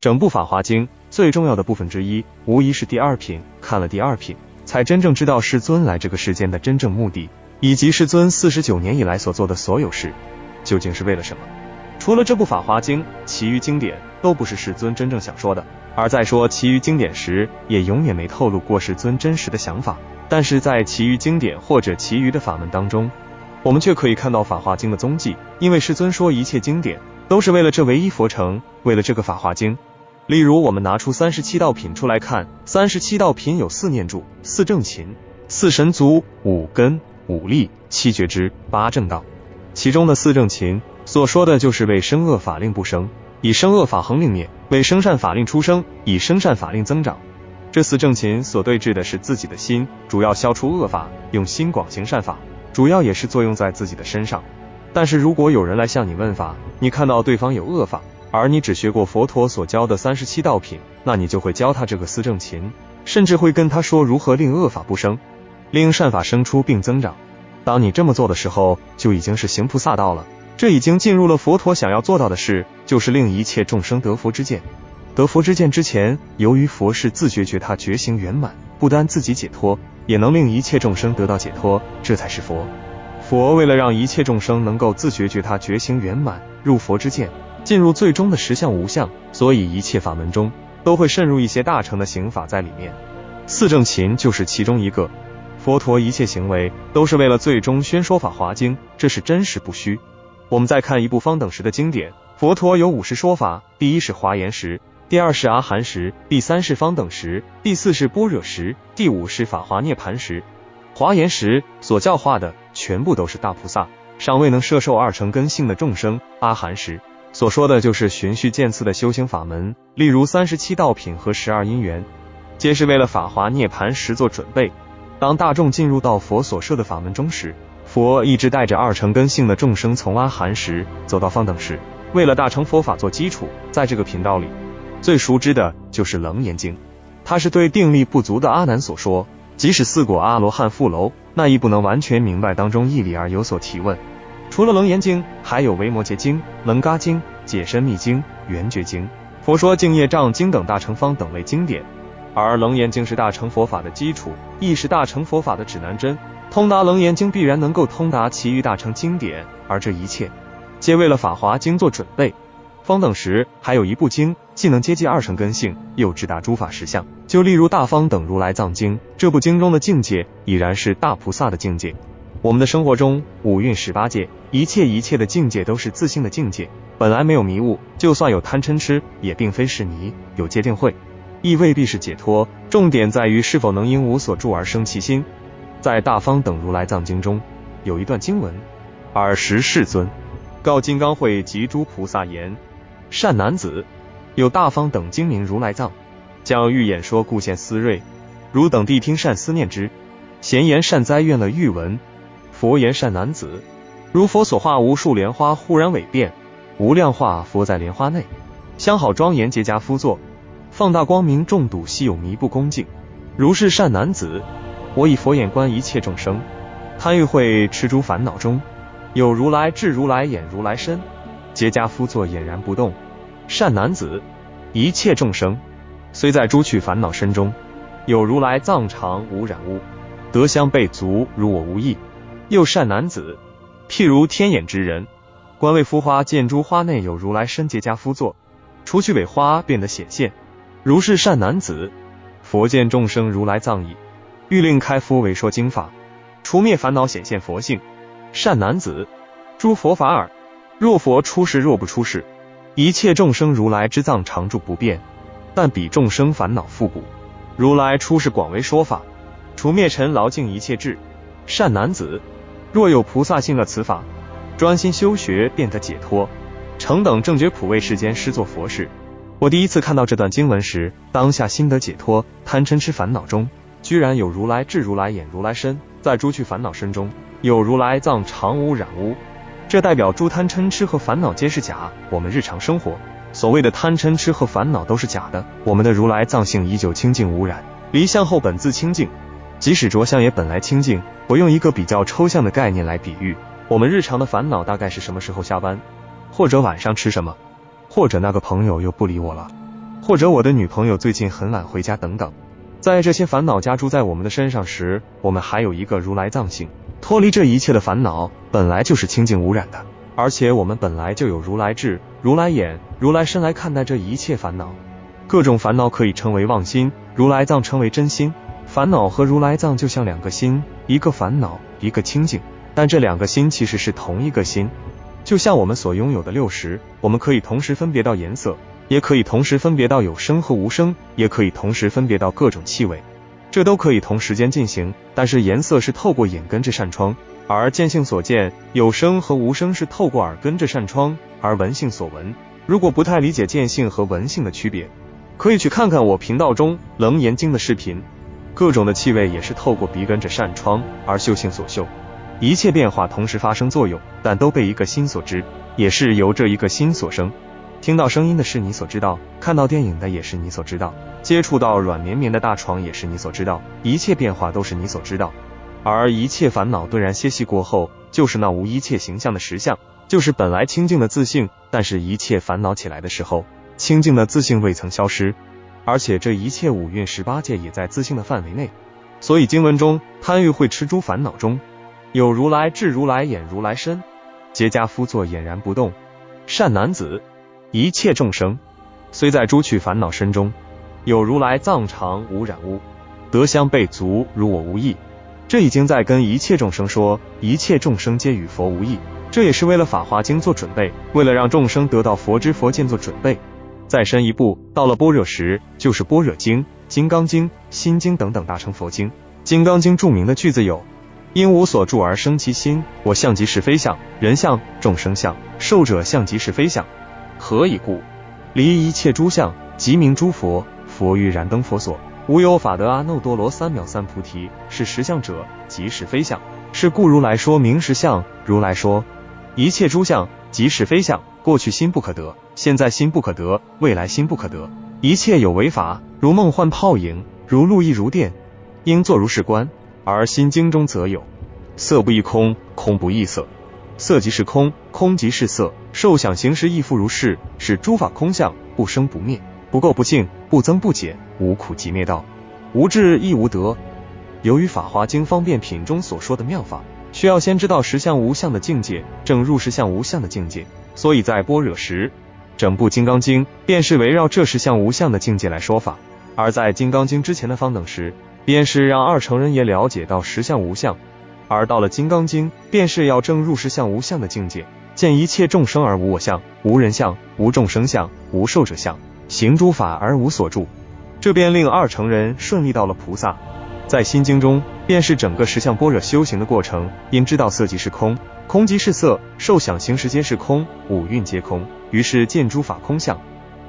整部《法华经》最重要的部分之一，无疑是第二品。看了第二品，才真正知道世尊来这个世间的真正目的，以及世尊49年以来所做的所有事，究竟是为了什么。除了这部《法华经》，其余经典都不是世尊真正想说的。而在说其余经典时，也永远没透露过世尊真实的想法。但是在其余经典或者其余的法门当中，我们却可以看到《法华经》的踪迹。因为世尊说一切经典都是为了这唯一佛乘，为了这个《法华经》。例如我们拿出37道品出来看，37道品有4念住、4正勤、4神足、5根、5力、7觉支、8正道。其中的4正勤所说的就是为生恶法令不生，以生恶法恒令灭；为生善法令出生，以生善法令增长。这4正勤所对治的是自己的心，主要消除恶法，用心广行善法，主要也是作用在自己的身上。但是如果有人来向你问法，你看到对方有恶法，而你只学过佛陀所教的37道品，那你就会教他这个4正勤，甚至会跟他说如何令恶法不生，令善法生出并增长。当你这么做的时候，就已经是行菩萨道了，这已经进入了佛陀想要做到的事，就是令一切众生得佛之见。得佛之见之前，由于佛是自觉觉他觉行圆满，不单自己解脱，也能令一切众生得到解脱，这才是佛。佛为了让一切众生能够自觉觉他觉行圆满，入佛之见，进入最终的实相无相，所以一切法门中都会渗入一些大乘的行法在里面。4正勤就是其中一个。佛陀一切行为都是为了最终宣说法华经，这是真实不虚。我们再看一部方等时的经典，佛陀有50说法，第一是华严时，第二是阿含时，第三是方等时，第四是般若时，第五是法华涅盘时。华严时所教化的全部都是大菩萨，尚未能摄受2乘根性的众生。阿含时所说的就是循序渐次的修行法门，例如37道品和12因缘，皆是为了法华涅盘时做准备。当大众进入到佛所设的法门中时，佛一直带着2乘根性的众生从阿含时走到方等时，为了大乘佛法做基础。在这个频道里，最熟知的就是《楞严经》，它是对定力不足的阿难所说，即使4果阿罗汉富楼，那亦不能完全明白当中义理而有所提问。除了《楞严经》，还有《维摩诘经》、《楞伽经》、《解深密经》、《圆觉经》、《佛说净业障经》等大乘方等类经典。而楞严经是大乘佛法的基础，亦是大乘佛法的指南针。通达楞严经必然能够通达其余大乘经典，而这一切皆为了法华经做准备。方等时还有一部经，既能接济2乘根性，又直达诸法实相，就例如大方等如来藏经。这部经中的境界已然是大菩萨的境界。我们的生活中5蕴18界，一切的境界都是自性的境界，本来没有迷雾，就算有贪嗔痴，也并非是你有戒定慧，亦未必是解脱，重点在于是否能因无所住而生其心。在大方等如来藏经中有一段经文：尔时世尊告金刚会及诸菩萨言，善男子，有大方等精明如来藏，将欲演说故现思锐，汝等谛听善思念之。闲言善哉，愿乐欲闻。佛言，善男子，如佛所画无数莲花忽然伟变，无量化佛在莲花内，相好庄严结跏趺坐，放大光明众睹稀有弥不恭敬。如是善男子，我以佛眼观一切众生，贪欲会痴诸烦恼中，有如来智如来眼如来身，结跏趺坐俨然不动。善男子，一切众生虽在诸趣烦恼身中，有如来藏常无染污，得相备足如我无异。又善男子，譬如天眼之人，观为敷花，见诸花内有如来身结跏趺坐，除去尾花变得显现。如是善男子，佛见众生如来藏意，欲令开敷为说经法，除灭烦恼显现佛性。善男子，诸佛法尔，若佛出世若不出世，一切众生如来之藏常住不变，但彼众生烦恼复古，如来出世广为说法，除灭尘劳尽一切智。善男子，若有菩萨信了此法，专心修学便得解脱，成等正觉普为世间施作佛事。我第一次看到这段经文时，当下心得解脱，贪嗔痴烦恼中居然有如来智如来眼如来身，在诸趣烦恼身中有如来藏常无染污，这代表诸贪嗔痴和烦恼皆是假。我们日常生活所谓的贪嗔痴和烦恼都是假的，我们的如来藏性依旧清净无染，离相后本自清净，即使着相也本来清净。我用一个比较抽象的概念来比喻，我们日常的烦恼大概是什么时候下班，或者晚上吃什么，或者那个朋友又不理我了，或者我的女朋友最近很晚回家等等。在这些烦恼加诸在我们的身上时，我们还有一个如来藏性，脱离这一切的烦恼，本来就是清净无染的，而且我们本来就有如来智、如来眼、如来身来看待这一切烦恼。各种烦恼可以称为妄心，如来藏称为真心。烦恼和如来藏就像两个心，一个烦恼，一个清净，但这两个心其实是同一个心。就像我们所拥有的六识，我们可以同时分别到颜色，也可以同时分别到有声和无声，也可以同时分别到各种气味，这都可以同时间进行。但是颜色是透过眼根这扇窗，而见性所见，有声和无声是透过耳根这扇窗，而闻性所闻。如果不太理解见性和闻性的区别，可以去看看我频道中楞严经的视频。各种的气味也是透过鼻根这扇窗而嗅性所嗅。一切变化同时发生作用，但都被一个心所知，也是由这一个心所生。听到声音的是你所知道，看到电影的也是你所知道，接触到软绵绵的大床也是你所知道，一切变化都是你所知道。而一切烦恼顿然歇息过后，就是那无一切形象的实相，就是本来清净的自性。但是一切烦恼起来的时候，清净的自性未曾消失，而且这一切五蕴18界也在自性的范围内。所以经文中贪欲会吃诸烦恼中，有如来智、如来眼、如来身，结跏趺坐俨然不动。善男子，一切众生虽在诸趣烦恼身中，有如来藏常无染污，得香备足，如我无异。这已经在跟一切众生说，一切众生皆与佛无异。这也是为了法华经做准备，为了让众生得到佛知佛见做准备。再深一步，到了般若时，就是般若经、金刚经、心经等等大乘佛经。金刚经著名的句子有：因无所住而生其心，我相即是非相，人相、众生相、寿者相即是非相。何以故？离一切诸相，即名诸佛。佛欲燃灯佛所，无有法得阿耨多罗三藐三菩提。是实相者，即是非相。是故如来说名实相。如来说一切诸相即是非相，过去心不可得，现在心不可得，未来心不可得。一切有为法，如梦幻泡影，如露亦如电，应作如是观。而心经中则有：色不异空，空不异色，色即是空，空即是色，受想行识亦复如是。是诸法空相，不生不灭，不垢不净，不增不减，无苦集灭道，无智亦无得。由于法华经方便品中所说的妙法，需要先知道实相无相的境界，正入实相无相的境界，所以在般若时，整部金刚经便是围绕这实相无相的境界来说法。而在金刚经之前的方等时，便是让二乘人也了解到实相无相，而到了金刚经，便是要正入实相无相的境界，见一切众生而无我相，无人相，无众生相，无寿者相，行诸法而无所住。这便令二乘人顺利到了菩萨。在心经中，便是整个实相般若修行的过程。因知道色即是空，空即是色，受想行识皆是空，五蕴皆空，于是见诸法空相。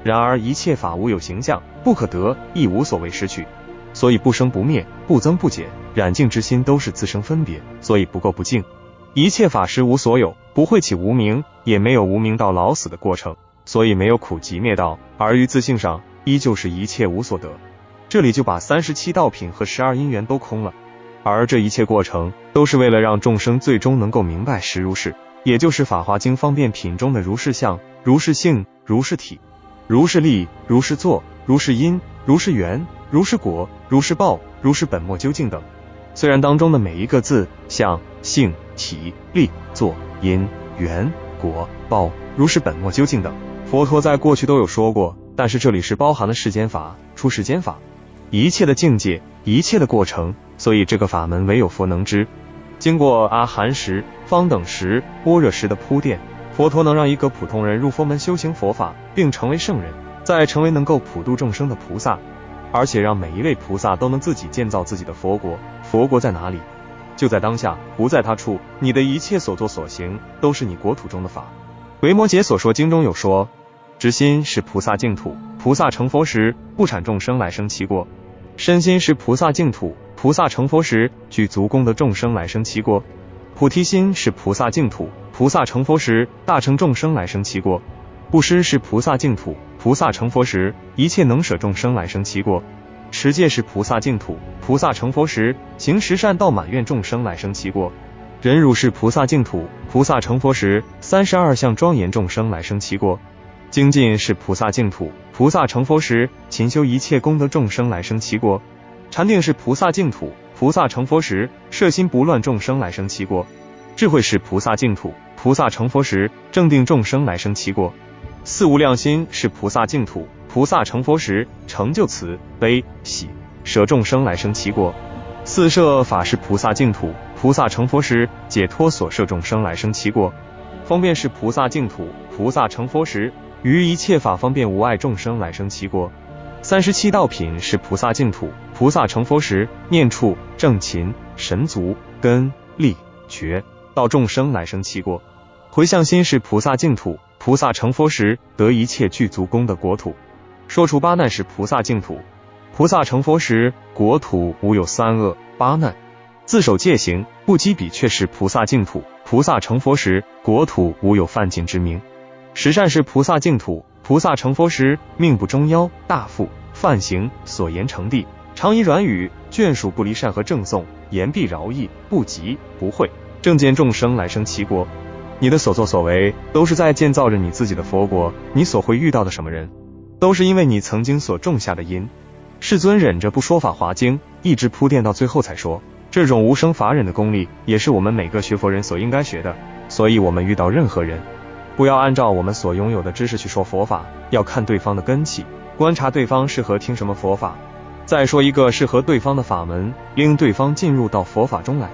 然而一切法无有形象，不可得，亦无所谓失去，所以不生不灭，不增不减，染净之心都是自生分别，所以不垢不净。一切法实无所有，不会起无明，也没有无明到老死的过程，所以没有苦集灭道，而于自性上依旧是一切无所得。这里就把37道品和12因缘都空了，而这一切过程都是为了让众生最终能够明白实如是，也就是法华经方便品中的如是相、如是性、如是体、如是力、如是作、如是因、如是缘、如是果、如是报、如是本末究竟等。虽然当中的每一个字，相、性、体、力、作、因、缘、果、报、如是本末究竟等，佛陀在过去都有说过，但是这里是包含了世间法、出世间法，一切的境界，一切的过程，所以这个法门唯有佛能知。经过阿含时、方等时、般若时的铺垫，佛陀能让一个普通人入佛门修行佛法，并成为圣人，再成为能够普度众生的菩萨，而且让每一位菩萨都能自己建造自己的佛国。佛国在哪里？就在当下，不在他处。你的一切所作所行，都是你国土中的法。维摩诘所说经中有说，直心是菩萨净土，菩萨成佛时，不产众生来生其国；身心是菩萨净土，菩萨成佛时，具足功德众生来生其国；菩提心是菩萨净土，菩萨成佛时，大乘众生来生其国；布施是菩萨净土，菩萨成佛时，一切能舍众生来生其国；持戒是菩萨净土，菩萨成佛时，行十善道满愿众生来生其国；忍辱是菩萨净土，菩萨成佛时，32相庄严众生来生其国；精进是菩萨净土，菩萨成佛时，勤修一切功德众生来生其国。禅定是菩萨净土，菩萨成佛时，摄心不乱众生来生其国。智慧是菩萨净土，菩萨成佛时，正定众生来生其国。四无量心是菩萨净土，菩萨成佛时，成就慈悲喜舍众生来生其国。四摄法是菩萨净土，菩萨成佛时，解脱所摄众生来生其国。方便是菩萨净土，菩萨成佛时，于一切法方便无碍众生来生其国。37道品是菩萨净土，菩萨成佛时，念处正勤神足根力觉道众生来生其国。回向心是菩萨净土，菩萨成佛时，得一切具足功的国土。说除八难是菩萨净土，菩萨成佛时，国土无有三恶八难。自守戒行不积比却是菩萨净土，菩萨成佛时，国土无有犯禁之名。十善是菩萨净土，菩萨成佛时，命不中夭大富犯行所言成地，常以软语眷属不离善和正诵，言必饶益不急不讳，正见众生来生其国。你的所作所为都是在建造着你自己的佛国，你所会遇到的什么人，都是因为你曾经所种下的因。世尊忍着不说法华经，一直铺垫到最后才说，这种无生法忍的功力，也是我们每个学佛人所应该学的。所以我们遇到任何人，不要按照我们所拥有的知识去说佛法，要看对方的根器，观察对方适合听什么佛法，再说一个适合对方的法门，令对方进入到佛法中来。